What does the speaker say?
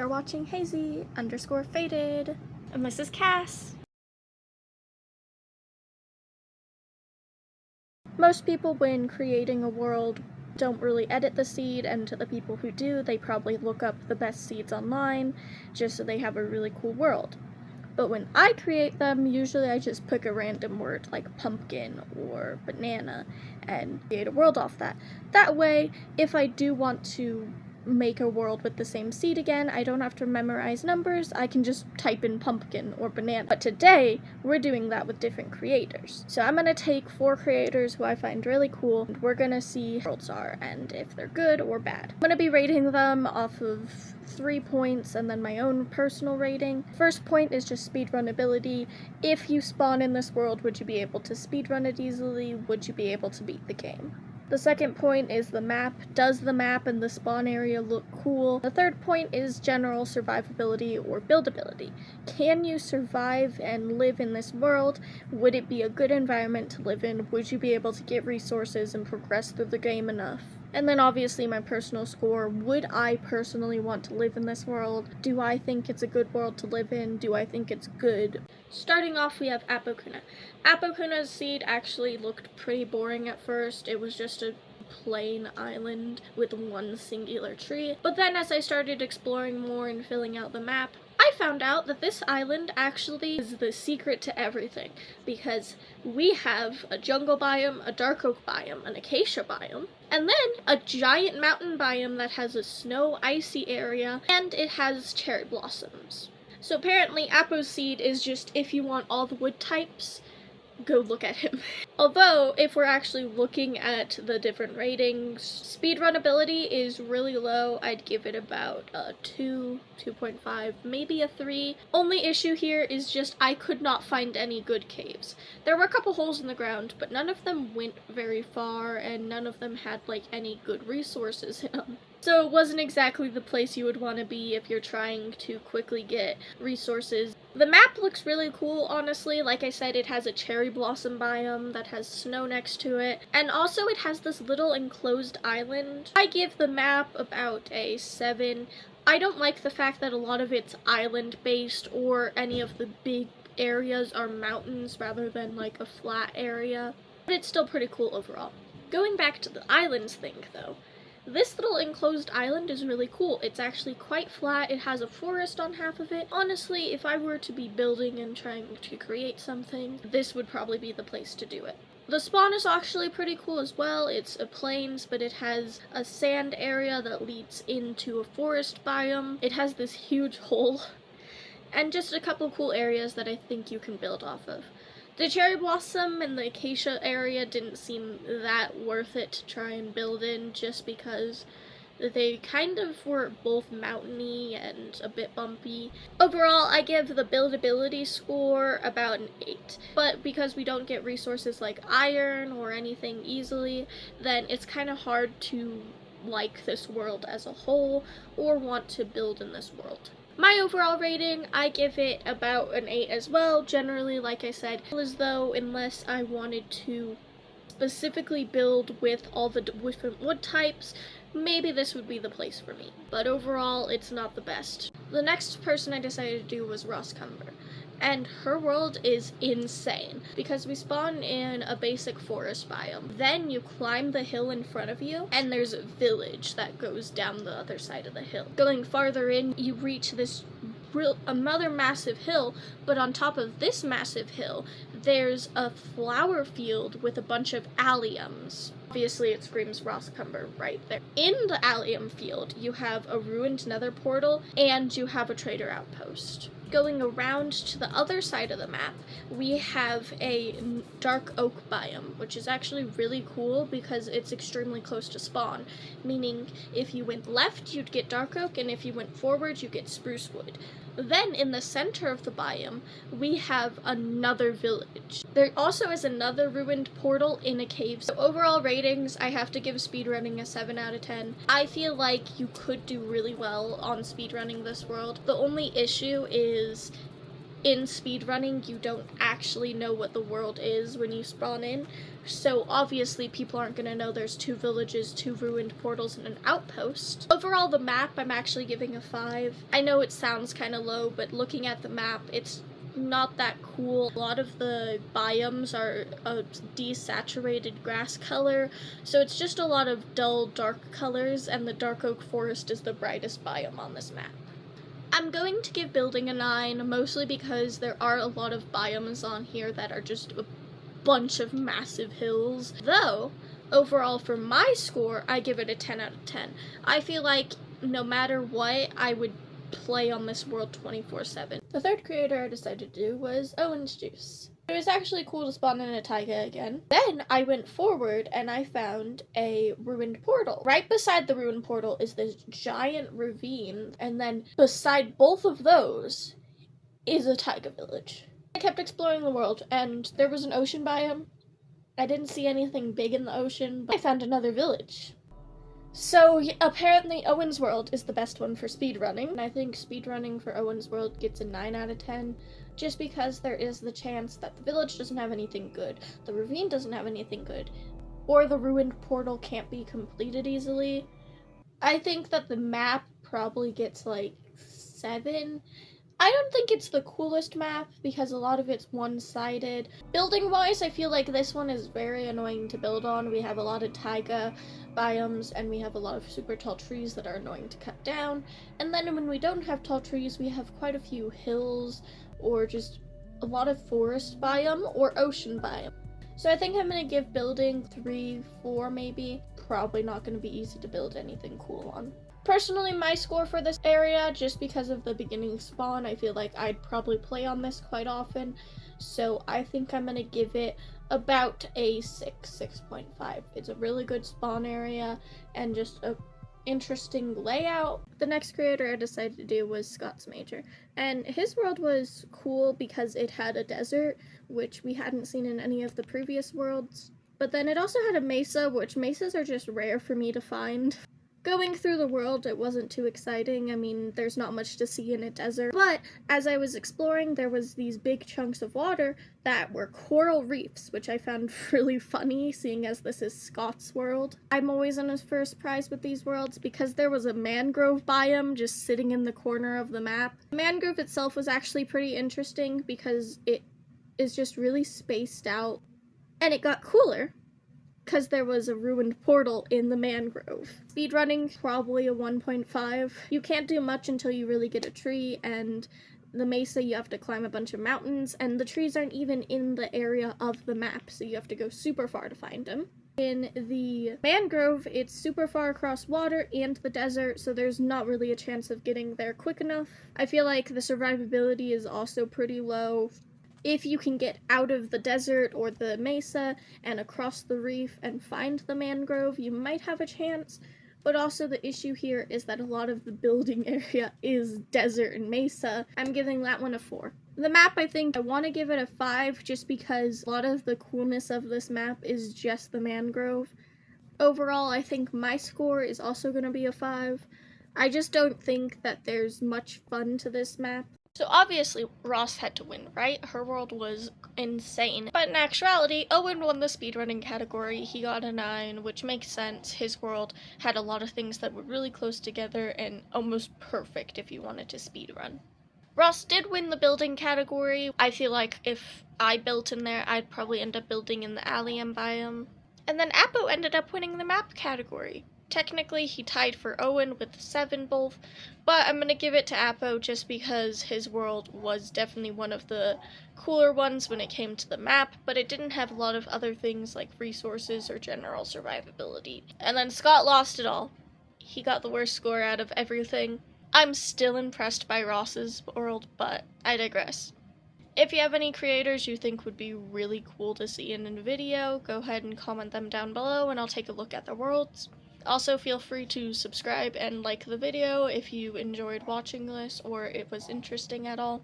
watching Hazy_Faded. And this is Cass. Most people, when creating a world, don't really edit the seed, and to the people who do, they probably look up the best seeds online just so they have a really cool world. But when I create them, usually I just pick a random word like pumpkin or banana and create a world off that. That way, if I do want to make a world with the same seed again, I don't have to memorize numbers, I can just type in pumpkin or banana. But today, we're doing that with different creators. So I'm gonna take 4 creators who I find really cool, and we're gonna see how worlds are and if they're good or bad. I'm gonna be rating them off of 3 points and then my own personal rating. First point is just speedrunnability. If you spawn in this world, would you be able to speedrun it easily? Would you be able to beat the game? The second point is the map. Does the map and the spawn area look cool? The third point is general survivability or buildability. Can you survive and live in this world? Would it be a good environment to live in? Would you be able to get resources and progress through the game enough? And then obviously my personal score. Would I personally want to live in this world? Do I think it's a good world to live in? Do I think it's good? Starting off, we have Apokuna. Apokuna's seed actually looked pretty boring at first. It was just a plain island with one singular tree. But then as I started exploring more and filling out the map, I found out that this island actually is the secret to everything, because we have a jungle biome, a dark oak biome, an acacia biome, and then a giant mountain biome that has a snow icy area, and it has cherry blossoms. So apparently Apo's seed is just, if you want all the wood types, go look at him. Although, if we're actually looking at the different ratings, speedrunnability is really low. I'd give it about a 2, 2.5, maybe a 3. Only issue here is just I could not find any good caves. There were a couple holes in the ground, but none of them went very far, and none of them had like any good resources in them. So it wasn't exactly the place you would want to be if you're trying to quickly get resources. The map looks really cool, honestly. Like I said, it has a cherry blossom biome that has snow next to it, and also it has this little enclosed island. I give the map about a 7. I don't like the fact that a lot of it's island-based, or any of the big areas are mountains rather than like a flat area, but it's still pretty cool overall. Going back to the islands thing, though, this little enclosed island is really cool. It's actually quite flat. It has a forest on half of it. Honestly, if I were to be building and trying to create something, this would probably be the place to do it. The spawn is actually pretty cool as well. It's a plains, but it has a sand area that leads into a forest biome. It has this huge hole, and just a couple cool areas that I think you can build off of. The cherry blossom and the acacia area didn't seem that worth it to try and build in, just because they kind of were both mountainy and a bit bumpy. Overall, I give the buildability score about an 8. But because we don't get resources like iron or anything easily, then it's kind of hard to like this world as a whole or want to build in this world. My overall rating, I give it about an 8 as well. Generally, like I said, as though unless I wanted to specifically build with all the different wood types, maybe this would be the place for me. But overall, it's not the best. The next person I decided to do was Roscumber, and her world is insane because we spawn in a basic forest biome. Then you climb the hill in front of you, and there's a village that goes down the other side of the hill. Going farther in, you reach this another massive hill, but on top of this massive hill, there's a flower field with a bunch of alliums. Obviously, it screams Roscumber right there. In the allium field, you have a ruined nether portal, and you have a trader outpost. Going around to the other side of the map, we have a dark oak biome, which is actually really cool because it's extremely close to spawn, meaning if you went left, you'd get dark oak, and if you went forward, you get spruce wood. Then in the center of the biome, we have another village. There also is another ruined portal in a cave. So overall ratings, I have to give speedrunning a 7 out of 10. I feel like you could do really well on speedrunning this world. The only issue is in speedrunning, you don't actually know what the world is when you spawn in, so obviously people aren't going to know there's 2 villages, 2 ruined portals, and an outpost. Overall, the map I'm actually giving a 5. I know it sounds kind of low, but looking at the map, it's not that cool. A lot of the biomes are a desaturated grass color, so it's just a lot of dull, dark colors, and the dark oak forest is the brightest biome on this map. I'm going to give building a 9, mostly because there are a lot of biomes on here that are just a bunch of massive hills. Though, overall for my score, I give it a 10 out of 10. I feel like no matter what, I would play on this world 24/7. The third creator I decided to do was Owen's Juice. It was actually cool to spawn in a taiga again. Then I went forward and I found a ruined portal. Right beside the ruined portal is this giant ravine, and then beside both of those is a taiga village. I kept exploring the world, and there was an ocean biome. I didn't see anything big in the ocean, but I found another village. So, apparently Owen's World is the best one for speedrunning, and I think speedrunning for Owen's World gets a 9 out of 10, just because there is the chance that the village doesn't have anything good, the ravine doesn't have anything good, or the ruined portal can't be completed easily. I think that the map probably gets like 7. I don't think it's the coolest map because a lot of it's one-sided. Building-wise, I feel like this one is very annoying to build on. We have a lot of taiga biomes, and we have a lot of super tall trees that are annoying to cut down. And then when we don't have tall trees, we have quite a few hills, or just a lot of forest biome, or ocean biome. So I think I'm going to give building 3, 4 maybe. Probably not going to be easy to build anything cool on. Personally, my score for this area, just because of the beginning spawn, I feel like I'd probably play on this quite often, so I think I'm going to give it about a 6.5. It's a really good spawn area, and just a interesting layout. The next creator I decided to do was Scott's Major, and his world was cool because it had a desert, which we hadn't seen in any of the previous worlds, but then it also had a mesa, which mesas are just rare for me to find. Going through the world, it wasn't too exciting. I mean, there's not much to see in a desert, but as I was exploring, there was these big chunks of water that were coral reefs, which I found really funny, seeing as this is Scott's world. I'm always in for a surprise with these worlds because there was a mangrove biome just sitting in the corner of the map. The mangrove itself was actually pretty interesting because it is just really spaced out, and it got cooler because there was a ruined portal in the mangrove. Speedrunning, probably a 1.5. You can't do much until you really get a tree, and the mesa you have to climb a bunch of mountains, and the trees aren't even in the area of the map, so you have to go super far to find them. In the mangrove, it's super far across water and the desert, so there's not really a chance of getting there quick enough. I feel like the survivability is also pretty low. If you can get out of the desert or the mesa and across the reef and find the mangrove, you might have a chance, but also the issue here is that a lot of the building area is desert and mesa. I'm giving that one a 4. The map, I think I want to give it a 5 just because a lot of the coolness of this map is just the mangrove. Overall, I think my score is also going to be a 5. I just don't think that there's much fun to this map. So obviously Ross had to win, right? Her world was insane. But in actuality, Owen won the speedrunning category. He got a 9, which makes sense. His world had a lot of things that were really close together and almost perfect if you wanted to speedrun. Ross did win the building category. I feel like if I built in there, I'd probably end up building in the alien biome. And then Apo ended up winning the map category. Technically, he tied for Owen with 7 both, but I'm going to give it to Apo just because his world was definitely one of the cooler ones when it came to the map, but it didn't have a lot of other things like resources or general survivability. And then Scott lost it all. He got the worst score out of everything. I'm still impressed by Ross's world, but I digress. If you have any creators you think would be really cool to see in a video, go ahead and comment them down below and I'll take a look at their worlds. Also, feel free to subscribe and like the video if you enjoyed watching this or it was interesting at all.